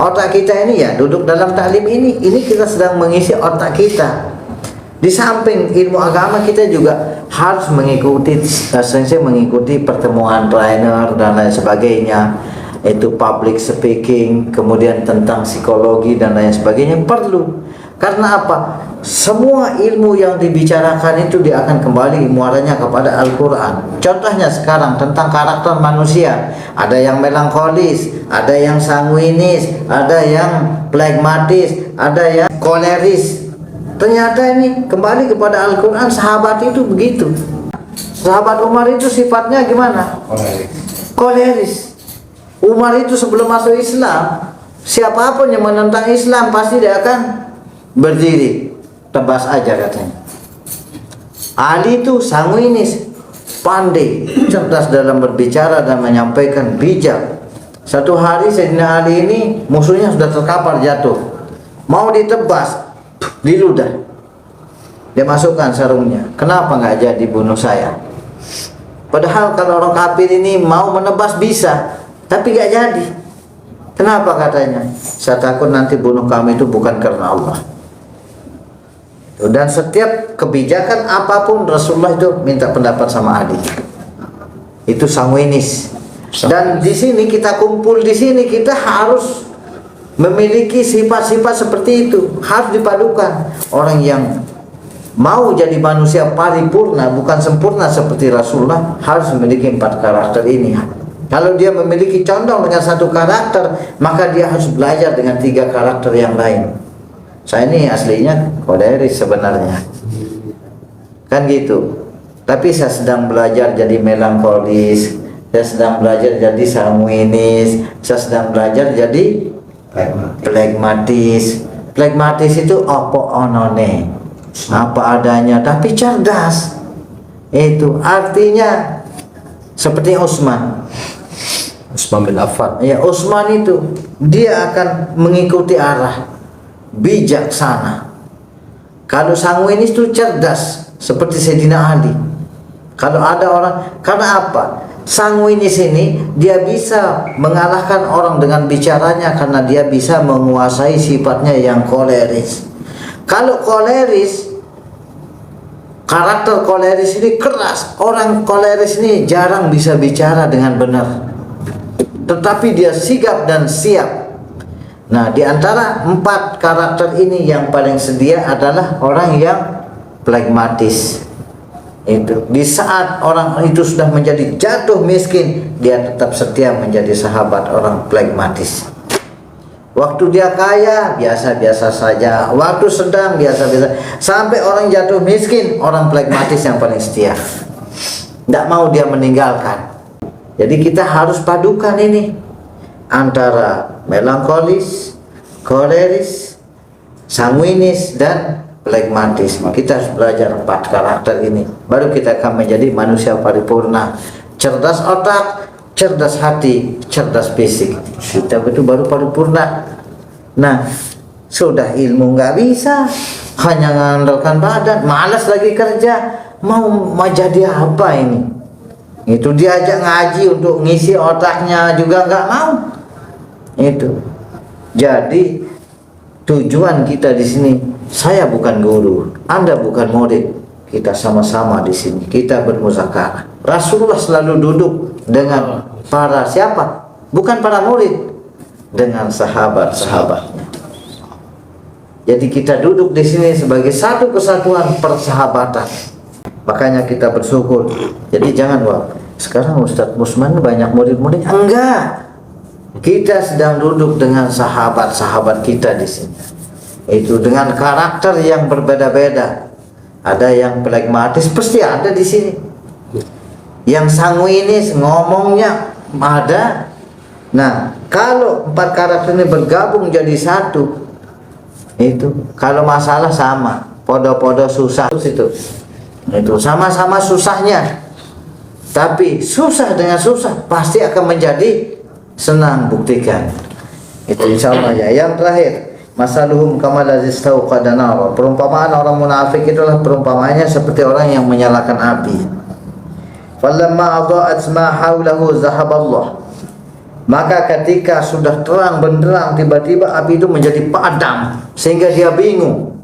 Otak kita ini ya duduk dalam taklim ini kita sedang mengisi otak kita. Di samping ilmu agama kita juga harus mengikuti pertemuan trainer dan lain sebagainya, itu public speaking, kemudian tentang psikologi dan lain sebagainya perlu. Karena apa? Semua ilmu yang dibicarakan itu dia akan kembali muaranya kepada Al-Quran. Contohnya sekarang tentang karakter manusia, ada yang melankolis, ada yang sanguinis, ada yang plekmatis, ada yang koleris. Ternyata ini kembali kepada Al-Quran. Sahabat itu begitu. Sahabat Umar itu sifatnya gimana? Koleris. Umar itu sebelum masuk Islam, siapapun yang menentang Islam pasti dia akan berdiri, tebas aja katanya. Ali itu sanguinis, pandai, cerdas dalam berbicara dan menyampaikan, bijak. Satu hari Sayyidina Ali ini musuhnya sudah terkapar jatuh, mau ditebas, diludah. Dia masukkan sarungnya. Kenapa nggak jadi bunuh saya? Padahal kalau orang kafir ini mau menebas bisa, tapi nggak jadi. Kenapa katanya? Saya takut nanti bunuh kami itu bukan karena Allah. Dan setiap kebijakan apapun Rasulullah itu minta pendapat sama Ali. Itu sanguinis. Dan di sini kita kumpul di sini, kita harus memiliki sifat-sifat seperti itu. Harus dipadukan. Orang yang mau jadi manusia paripurna, bukan sempurna seperti Rasulullah, harus memiliki 4 karakter ini. Kalau dia memiliki condong dengan 1 karakter, maka dia harus belajar dengan 3 karakter yang lain. Saya ini aslinya koleris sebenarnya, kan gitu. Tapi saya sedang belajar jadi melankolis, saya sedang belajar jadi sanguinis, saya sedang belajar jadi plekmatis. Plekmatis itu apa onone, apa adanya, tapi cerdas. Itu artinya seperti Utsman bin Affan. Ya, Utsman itu dia akan mengikuti arah, bijaksana. Kalau sanguinis itu cerdas seperti Sayyidina Ali. Kalau ada orang, karena apa? Sanguinis ini dia bisa mengalahkan orang dengan bicaranya karena dia bisa menguasai sifatnya yang koleris. Kalau koleris, karakter koleris ini keras. Orang koleris ini jarang bisa bicara dengan benar, tetapi dia sigap dan siap. Nah, di antara 4 karakter ini yang paling sedia adalah orang yang plekmatis. Itu di saat orang itu sudah menjadi jatuh miskin, dia tetap setia menjadi sahabat orang plekmatis. Waktu dia kaya biasa-biasa saja, waktu sedang biasa-biasa, sampai orang jatuh miskin, orang plekmatis yang paling setia. Tidak mau dia meninggalkan. Jadi kita harus padukan ini antara melankolis, koleris, sanguinis, dan plekmatis. Kita harus belajar 4 karakter ini, baru kita akan menjadi manusia paripurna, cerdas otak, cerdas hati, cerdas fisik. Kita itu baru paripurna. Nah, sudah ilmu nggak bisa, hanya mengandalkan badan, malas lagi kerja, mau jadi apa ini? Itu diajak ngaji untuk ngisi otaknya juga nggak mau. Itu. Jadi tujuan kita di sini, saya bukan guru, Anda bukan murid, kita sama-sama di sini, kita bermuzakarah. Rasulullah selalu duduk dengan para siapa? Bukan para murid, dengan sahabat-sahabatnya. Jadi kita duduk di sini sebagai satu kesatuan persahabatan. Makanya kita bersyukur. Jadi jangan, wah, sekarang Ustadz Musman banyak murid-murid. Enggak. Kita sedang duduk dengan sahabat-sahabat kita di sini. Itu dengan karakter yang berbeda-beda. Ada yang plekmatis, pasti ada di sini. Yang sanguinis, ngomongnya ada. Nah, kalau 4 karakter ini bergabung jadi satu, itu kalau masalah sama, podo-podo susah itu sama-sama susahnya. Tapi susah dengan susah pasti akan menjadi senang, buktikan. Itu insyaallah ya. Yang terakhir, masaluhum kamalazistau qadana. Perumpamaan orang munafik itulah perumpamaannya seperti orang yang menyalakan api. Falamma adaa'at ma haulahu zahaballah Maka ketika sudah terang benderang, tiba-tiba api itu menjadi padam sehingga dia bingung,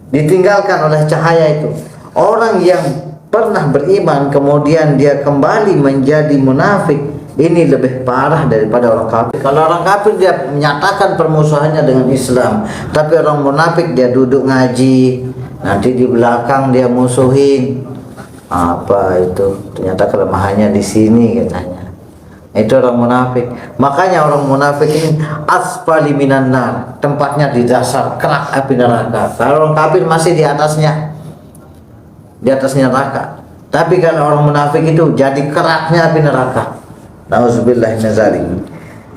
ditinggalkan oleh cahaya itu. Orang yang pernah beriman kemudian dia kembali menjadi munafik, ini lebih parah daripada orang kafir. Kalau orang kafir dia menyatakan permusuhannya dengan Islam, tapi orang munafik dia duduk ngaji, nanti di belakang dia musuhin. Apa itu? Ternyata kelemahannya di sini katanya. Itu orang munafik. Makanya orang munafik ini asfali minan nar, tempatnya di dasar kerak api neraka. Kalau orang kafir masih di atasnya neraka. Tapi kalau orang munafik itu jadi keraknya api neraka. Nauzubillah min dzalik.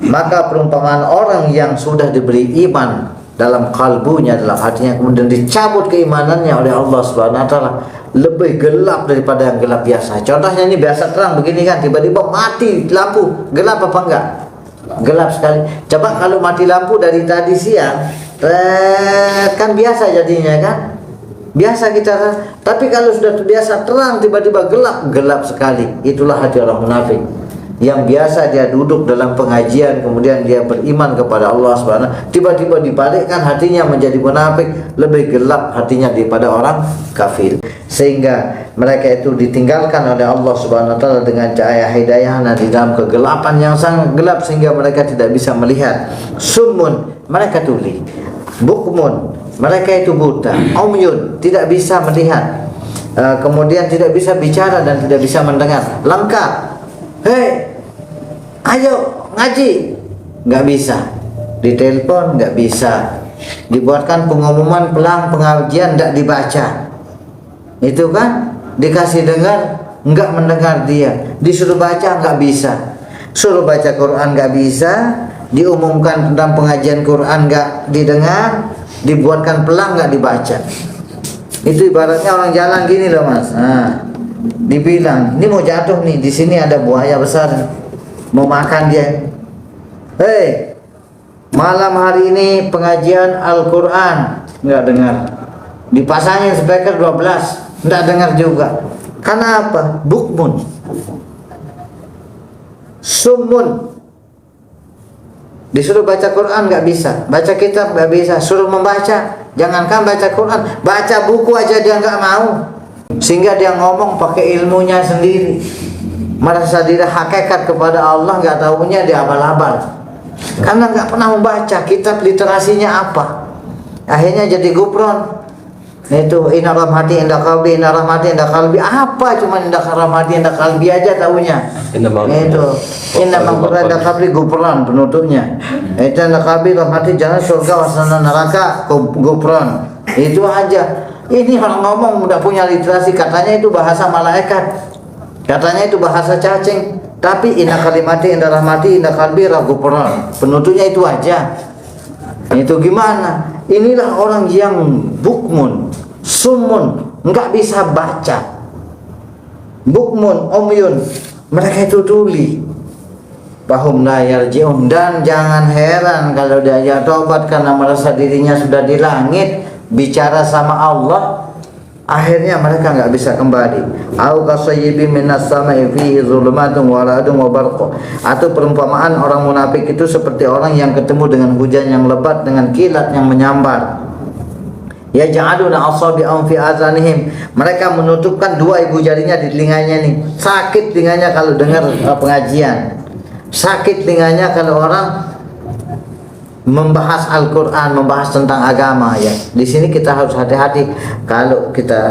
Maka perumpamaan orang yang sudah diberi iman dalam kalbunya, dalam hatinya, kemudian dicabut keimanannya oleh Allah Subhanahu wa taala, lebih gelap daripada yang gelap biasa. Contohnya ini biasa terang begini kan, tiba-tiba mati lampu, gelap apa enggak? Gelap sekali. Coba kalau mati lampu dari tadi siang, kan biasa jadinya kan? Biasa kita, tapi kalau sudah terbiasa terang tiba-tiba gelap sekali. Itulah hati orang munafik. Yang biasa dia duduk dalam pengajian, kemudian dia beriman kepada Allah Subhanahu, tiba-tiba dibalikkan hatinya menjadi munafik, lebih gelap hatinya daripada orang kafir. Sehingga mereka itu ditinggalkan oleh Allah Subhanahu wa taala dengan cahaya hidayah di dalam kegelapan yang sangat gelap sehingga mereka tidak bisa melihat. Summun, mereka tuli. Bukmun, mereka itu buta. Umyun, tidak bisa melihat. Kemudian tidak bisa bicara dan tidak bisa mendengar. Lengkap. Hei, ayo ngaji, nggak bisa. Ditelepon nggak bisa. Dibuatkan pengumuman pelang pengajian nggak dibaca. Itu kan dikasih dengar nggak mendengar dia. Disuruh baca nggak bisa. Suruh baca Quran nggak bisa. Diumumkan tentang pengajian Quran nggak didengar. Dibuatkan pelang nggak dibaca. Itu ibaratnya orang jalan gini loh mas. Nah, dibilang ini mau jatuh nih, di sini ada buaya besar mau makan dia. Hei, malam hari ini pengajian Al-Quran, nggak dengar. Dipasangin speaker 12, nggak dengar juga. Karena apa? Bukmun, summun. Disuruh baca Quran nggak bisa, baca kitab nggak bisa, suruh membaca, jangankan baca Quran, baca buku aja dia nggak mau. Sehingga dia ngomong pakai ilmunya sendiri, merasa diri hakikat kepada Allah, nggak tahunya dia abal-abal karena nggak pernah membaca kitab, literasinya apa. Akhirnya jadi gupron. Itu inna rahmati inda qalbi, inna rahmati inda qalbi, apa cuma inda rahmati inda qalbi aja tahunya. Itu inna maghfirah inda qalbi, gupron penutupnya. Itu inda qalbi rahmati jangan surga wasana neraka, gupron. Itu aja. Ini orang ngomong udah punya literasi, katanya itu bahasa malaikat, katanya itu bahasa cacing, tapi inna kalimati inda rahmati inda qalbi gupron, penutupnya itu aja. Itu gimana? Inilah orang yang bukmun, sumun, nggak bisa baca. Bukmun, umyun, mereka itu tuli. Bahum la yarji'un, dan jangan heran kalau dia tobat karena merasa dirinya sudah di langit, bicara sama Allah, akhirnya mereka nggak bisa kembali. Au kasayyibin minas sama'i fihi dhulumatun wa ra'dun wa barq. Atau perumpamaan orang munafik itu seperti orang yang ketemu dengan hujan yang lebat dengan kilat yang menyambar. Ya ja'aluna asabi'ahum fi azanihim, mereka menutupkan dua ibu jarinya di telinganya nih. Sakit telinganya kalau dengar pengajian. Sakit telinganya kalau orang membahas Al-Quran, membahas tentang agama ya. Di sini kita harus hati-hati. Kalau kita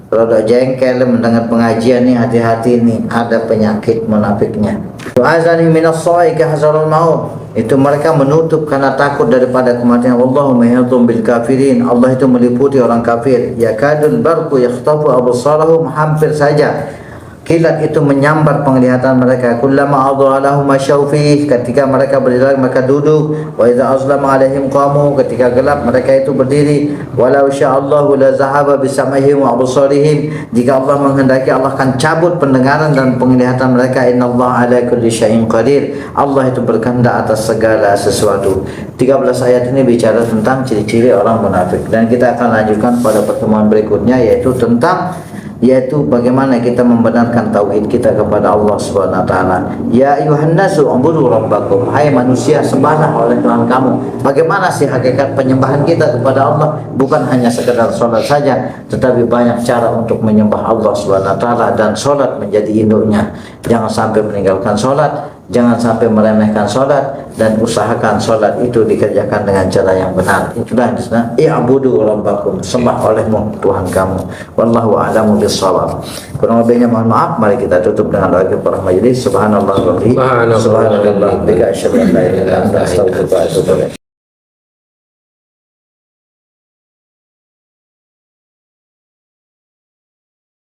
rada jengkel mendengar pengajian nih, hati-hati nih, ada penyakit munafiknya. Azani minas sa'i ka hazarul maut. Itu mereka menutup karena takut daripada kematian. Wallahu muhitum bil kafirin. Allah itu meliputi orang kafir. Ya kadul barqu yakhtafu absarahum, hampir saja kilat itu menyambar penglihatan mereka. Kullama adhalahum masyawfih, ketika mereka berdiri mereka duduk. Wa idza azlama alaihim qamu, ketika gelap mereka itu berdiri. Walau sya'allahu la zahaba bisam'ihim wa absarihim, jika Allah menghendaki Allah akan cabut pendengaran dan penglihatan mereka. Innallaha ala kulli syai'in qadir, Allah itu berkehendak atas segala sesuatu. 13 ayat ini bicara tentang ciri-ciri orang munafik, dan kita akan lanjutkan pada pertemuan berikutnya, yaitu tentang yaitu bagaimana kita membenarkan tauhid kita kepada Allah Subhanahu wa taala. Ya ayuhan nasu ubudu rabbakum, hai manusia sembahlah oleh Tuhan kamu. Bagaimana sih hakikat penyembahan kita kepada Allah? Bukan hanya sekedar sholat saja, tetapi banyak cara untuk menyembah Allah Subhanahu wa taala, dan sholat menjadi induknya. Jangan sampai meninggalkan sholat, jangan sampai meremehkan sholat, dan usahakan sholat itu dikerjakan dengan cara yang benar. Itulah i'budu rabbakum, sembah olehmu Tuhan kamu. Wallahu a'lamu bissawab. Kurang lebihnya mohon maaf. Mari kita tutup dengan doa kepada majelis. Subhanallah wa bihamdihi, subhanallah bika asyhadu an la ilaha illa anta astaghfiruka wa atubu ilaik.